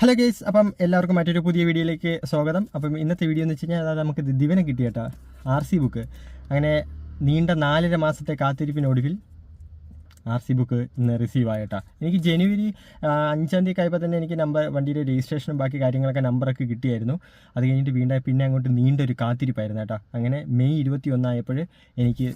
Hello guys, അപ്പം എല്ലാവർക്കും മറ്റൊരു പുതിയ വീഡിയോയിലേക്ക് സ്വാഗതം. അപ്പം ഇന്നത്തെ വീഡിയോ എന്ന് വെച്ച് കഴിഞ്ഞാൽ അതായത് നമുക്ക് ദിവനെ കിട്ടിയേട്ടാ RC ബുക്ക്. അങ്ങനെ നീണ്ട 4.5 മാസത്തെ കാത്തിരിപ്പിനൊടുവിൽ RC ബുക്ക് ഇന്ന് റിസീവ് ആയിട്ടാ. എനിക്ക് ജനുവരി 5 ആയപ്പോൾ തന്നെ എനിക്ക് വണ്ടിയുടെ രജിസ്ട്രേഷനും ബാക്കി കാര്യങ്ങളൊക്കെ നമ്പറൊക്കെ കിട്ടിയായിരുന്നു. അത് കഴിഞ്ഞിട്ട് പിന്നെ അങ്ങോട്ട് നീണ്ടൊരു കാത്തിരിപ്പായിരുന്നു കേട്ടോ. അങ്ങനെ മെയ് 21 ആയപ്പോൾ എനിക്ക്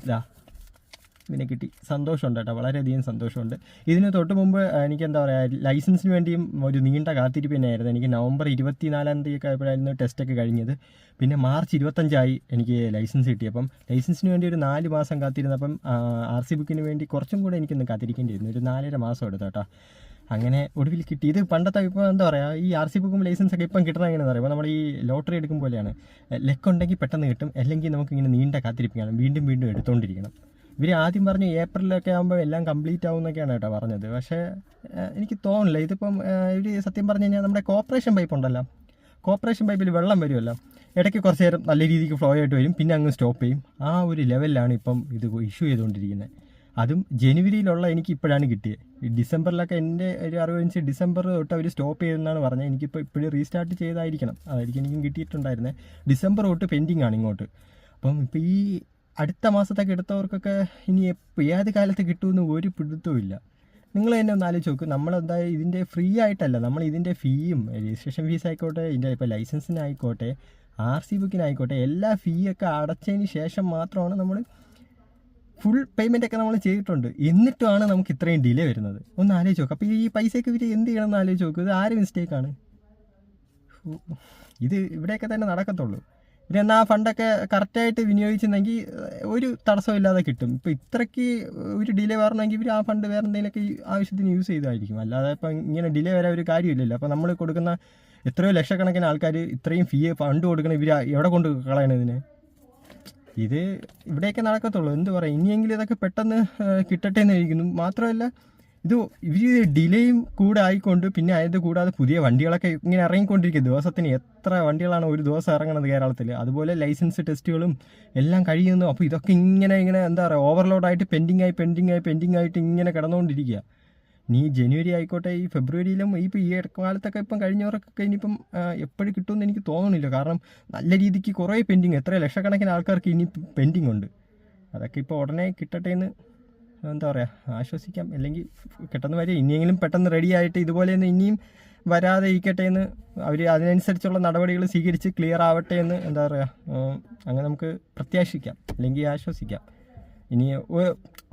ഇതിനെ കിട്ടി. സന്തോഷമുണ്ട് കേട്ടോ, വളരെയധികം സന്തോഷമുണ്ട്. ഇതിന് തൊട്ട് മുമ്പ് എനിക്ക് എന്താ പറയുക, ലൈസൻസിന് വേണ്ടിയും ഒരു നീണ്ട കാത്തിരിപ്പ് തന്നെയായിരുന്നു. എനിക്ക് നവംബർ 24 ഒക്കെ ആയപ്പോഴായിരുന്നു ടെസ്റ്റൊക്കെ കഴിഞ്ഞത്. പിന്നെ മാർച്ച് 25 എനിക്ക് ലൈസൻസ് കിട്ടിയപ്പം ലൈസൻസിന് വേണ്ടി ഒരു 4 മാസം കാത്തിരുന്നപ്പം RC ബുക്കിന് വേണ്ടി കുറച്ചും കൂടെ എനിക്കൊന്ന് കാത്തിരിക്കേണ്ടിയിരുന്നു. ഒരു 4.5 മാസം എടുത്തു കേട്ടോ. അങ്ങനെ ഒടുവിൽ കിട്ടി. ഇത് പണ്ടത്തെ ഇപ്പോൾ എന്താ പറയുക, ഈ RC ബുക്കും ലൈസൻസൊക്കെ ഇപ്പം കിട്ടണം എങ്ങനെയാണെന്ന് പറയുമ്പോൾ നമ്മൾ ഈ ലോട്ടറി എടുക്കും പോലെയാണ്. ലെക്കുണ്ടെങ്കിൽ പെട്ടെന്ന് കിട്ടും, അല്ലെങ്കിൽ നമുക്കിങ്ങനെ നീണ്ട കാത്തിരിപ്പിക്കണം, വീണ്ടും വീണ്ടും എടുത്തുകൊണ്ടിരിക്കണം. ഇവർ ആദ്യം പറഞ്ഞു ഏപ്രിലൊക്കെ ആകുമ്പോൾ എല്ലാം കംപ്ലീറ്റ് ആവും എന്നൊക്കെയാണ് കേട്ടോ പറഞ്ഞത്. പക്ഷേ എനിക്ക് തോന്നില്ല. ഇതിപ്പം ഇവർ സത്യം പറഞ്ഞു കഴിഞ്ഞാൽ നമ്മുടെ കോർപ്പറേഷൻ പൈപ്പ് ഉണ്ടല്ലോ, കോർപ്പറേഷൻ പൈപ്പിൽ വെള്ളം വരുമല്ലോ, ഇടയ്ക്ക് കുറച്ച് നേരം നല്ല രീതിക്ക് ഫ്ലോ ആയിട്ട് വരും, പിന്നെ അങ്ങ് സ്റ്റോപ്പ് ചെയ്യും. ആ ഒരു ലെവലിലാണ് ഇപ്പം ഇത് ഇഷ്യൂ ചെയ്തുകൊണ്ടിരിക്കുന്നത്. അതും ജനുവരിയിലുള്ള എനിക്ക് ഇപ്പോഴാണ് കിട്ടിയത്. ഡിസംബറിലൊക്കെ എൻ്റെ ഒരു അറിവനുസരിച്ച് ഡിസംബർ തൊട്ട് അവർ സ്റ്റോപ്പ് ചെയ്തെന്നാണ് പറഞ്ഞത്. എനിക്കിപ്പോൾ ഇപ്പോഴും റീസ്റ്റാർട്ട് ചെയ്തായിരിക്കണം, അതായിരിക്കും എനിക്കും കിട്ടിയിട്ടുണ്ടായിരുന്നത്. ഡിസംബർ തൊട്ട് പെൻഡിങ് ആണ് ഇങ്ങോട്ട്. അപ്പം ഇപ്പോൾ ഈ അടുത്ത മാസത്തൊക്കെ എടുത്തവർക്കൊക്കെ ഇനി ഏത് കാലത്ത് കിട്ടുമെന്ന് ഒരു പിടുത്തവും ഇല്ല. നിങ്ങൾ തന്നെ ഒന്ന് ആലോചിച്ച് നോക്കും. നമ്മളെന്തായാലും ഇതിൻ്റെ ഫ്രീ ആയിട്ടല്ല, നമ്മൾ ഇതിൻ്റെ ഫീയും രജിസ്ട്രേഷൻ ഫീസ് ആയിക്കോട്ടെ, ഇതിൻ്റെ ഇപ്പോൾ ലൈസൻസിനായിക്കോട്ടെ, RC ബുക്കിനായിക്കോട്ടെ, എല്ലാ ഫീയൊക്കെ അടച്ചതിന് ശേഷം മാത്രമാണ് നമ്മൾ ഫുൾ പേയ്മെൻറ്റൊക്കെ നമ്മൾ ചെയ്തിട്ടുണ്ട്. എന്നിട്ടുമാണ് നമുക്ക് ഇത്രയും ഡിലേ വരുന്നത്. ഒന്ന് ആലോചിച്ച് നോക്കുക. അപ്പോൾ ഈ പൈസയൊക്കെ ഇവർ എന്ത് ചെയ്യണമെന്ന് ആലോചിച്ച് നോക്കുക. ഇത് ആര് മിസ്റ്റേക്കാണ്? ഇത് ഇവിടെയൊക്കെ തന്നെ നടക്കത്തുള്ളൂ. പിന്നെ ആ ഫണ്ടൊക്കെ കറക്റ്റായിട്ട് വിനിയോഗിച്ചെങ്കിൽ ഒരു തടസ്സമില്ലാതെ കിട്ടും. ഇപ്പോൾ ഇത്രയ്ക്ക് ഒരു ഡിലേ വരണമെങ്കിൽ ഇവർ ആ ഫണ്ട് വേറെ എന്തെങ്കിലുമൊക്കെ ആവശ്യത്തിന് യൂസ് ചെയ്തായിരിക്കും. അല്ലാതെ ഇപ്പം ഇങ്ങനെ ഡിലേ വരാൻ ഒരു കാര്യമില്ലല്ലോ. അപ്പോൾ നമ്മൾ കൊടുക്കുന്ന എത്രയോ ലക്ഷക്കണക്കിന് ആൾക്കാർ ഇത്രയും ഫണ്ട് കൊടുക്കണം, ഇവർ എവിടെ കൊണ്ട് കളയണതിന്? ഇത് ഇവിടെയൊക്കെ നടക്കത്തുള്ളൂ. എന്ത് പറയും, ഇനിയെങ്കിലും ഇതൊക്കെ പെട്ടെന്ന് കിട്ടട്ടെ എന്നിരിക്കുന്നു. മാത്രമല്ല ഇത് ഇവർ ഡിലേയും കൂടെ ആയിക്കൊണ്ട് പിന്നെ അത് കൂടാതെ പുതിയ വണ്ടികളൊക്കെ ഇങ്ങനെ ഇറങ്ങിക്കൊണ്ടിരിക്കുക. ദിവസത്തിന് എത്ര വണ്ടികളാണ് ഒരു ദിവസം ഇറങ്ങുന്നത് കേരളത്തിൽ. അതുപോലെ ലൈസൻസ് ടെസ്റ്റുകളും എല്ലാം കഴിയുന്നു. അപ്പോൾ ഇതൊക്കെ ഇങ്ങനെ എന്താ പറയുക, ഓവർലോഡായിട്ട് പെൻഡിങ് ആയിട്ട് ഇങ്ങനെ കിടന്നുകൊണ്ടിരിക്കുക. ഇനി ജനുവരി ആയിക്കോട്ടെ, ഈ ഫെബ്രുവരിയിലും ഇപ്പോൾ ഈ കാലത്തൊക്കെ ഇപ്പം കഴിഞ്ഞവർക്കൊക്കെ ഇനിയിപ്പം എപ്പോഴും കിട്ടുമെന്ന് എനിക്ക് തോന്നുന്നില്ല. കാരണം നല്ല രീതിക്ക് കുറേ പെൻഡിങ്, എത്ര ലക്ഷക്കണക്കിന് ആൾക്കാർക്ക് ഇനി പെൻഡിങ് ഉണ്ട്. അതൊക്കെ ഇപ്പോൾ ഉടനെ കിട്ടട്ടെ എന്ന് എന്താ പറയുക, ആശ്വസിക്കാം. അല്ലെങ്കിൽ പെട്ടെന്ന് വരെ ഇനിയെങ്കിലും പെട്ടെന്ന് റെഡി ആയിട്ട് ഇതുപോലെ ഒന്ന് ഇനിയും വരാതെ ഇരിക്കട്ടെ എന്ന് അവർ അതിനനുസരിച്ചുള്ള നടപടികൾ സ്വീകരിച്ച് ക്ലിയർ ആവട്ടെ എന്ന് എന്താ പറയുക, അങ്ങനെ നമുക്ക് പ്രത്യാശിക്കാം, അല്ലെങ്കിൽ ആശ്വസിക്കാം. ഇനി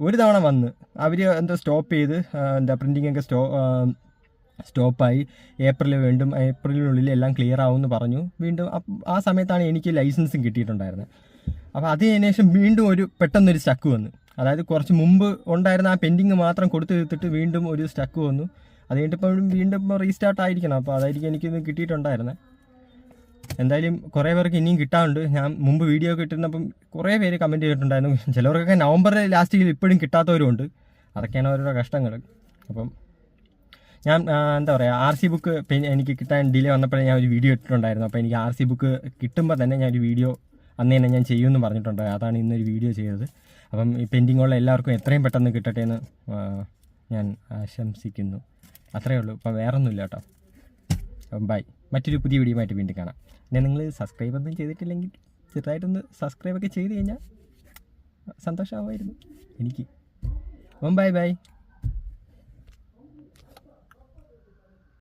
ഒരു തവണ വന്ന് അവർ എന്തോ സ്റ്റോപ്പ് ചെയ്ത് പ്രിൻറ്റിങ്ങൊക്കെ സ്റ്റോപ്പായി. ഏപ്രിലിനുള്ളിൽ എല്ലാം ക്ലിയർ ആവുമെന്ന് പറഞ്ഞു. വീണ്ടും ആ സമയത്താണ് എനിക്ക് ലൈസൻസും കിട്ടിയിട്ടുണ്ടായിരുന്നത്. അപ്പോൾ അതിന് ശേഷം വീണ്ടും പെട്ടെന്നൊരു സ്റ്റക്ക് വന്നു. അതായത് കുറച്ച് മുമ്പ് ഉണ്ടായിരുന്ന ആ പെൻഡിങ് മാത്രം കൊടുത്തു തീർത്തിട്ട് വീണ്ടും ഒരു സ്റ്റക്ക് വന്നു. അത് കഴിഞ്ഞിട്ട് വീണ്ടും റീസ്റ്റാർട്ട് ആയിരിക്കണം. അപ്പോൾ അതായിരിക്കും എനിക്കിന്ന് കിട്ടിയിട്ടുണ്ടായിരുന്നത്. എന്തായാലും കുറേ പേർക്ക് ഇനിയും കിട്ടാറുണ്ട്. ഞാൻ മുമ്പ് വീഡിയോ കിട്ടുന്നപ്പം കുറേ പേര് കമൻറ്റ് ചെയ്തിട്ടുണ്ടായിരുന്നു. ചിലവർക്കൊക്കെ നവംബർ ലാസ്റ്റിൽ ഇപ്പോഴും കിട്ടാത്തവരുമുണ്ട്. അതൊക്കെയാണ് ഓരോരോ കഷ്ടങ്ങൾ. അപ്പം ഞാൻ എന്താ പറയുക, RC ബുക്ക് എനിക്ക് കിട്ടാൻ ഡിലേ വന്നപ്പോഴേ ഞാൻ ഒരു വീഡിയോ ഇട്ടിട്ടുണ്ടായിരുന്നു. അപ്പോൾ എനിക്ക് RC ബുക്ക് കിട്ടുമ്പോൾ തന്നെ ഞാൻ ഒരു വീഡിയോ അന്ന് തന്നെ ഞാൻ ചെയ്യുമെന്ന് പറഞ്ഞിട്ടുണ്ട്. അതാണ് ഇന്നൊരു വീഡിയോ ചെയ്തത്. അപ്പം ഈ പെൻഡിങ്ങുള്ള എല്ലാവർക്കും എത്രയും പെട്ടെന്ന് കിട്ടട്ടെ എന്ന് ഞാൻ ആശംസിക്കുന്നു. അത്രയേ ഉള്ളൂ. ഇപ്പം വേറൊന്നുമില്ല കേട്ടോ. അപ്പം ബൈ. മറ്റൊരു പുതിയ വീഡിയോ ആയിട്ട് വീണ്ടും കാണാം. പിന്നെ നിങ്ങൾ സബ്സ്ക്രൈബ് ഒന്നും ചെയ്തിട്ടില്ലെങ്കിൽ ചെറുതായിട്ടൊന്ന് സബ്സ്ക്രൈബൊക്കെ ചെയ്ത് കഴിഞ്ഞാൽ സന്തോഷമാവുമായിരുന്നു എനിക്ക്. അപ്പം ബൈ.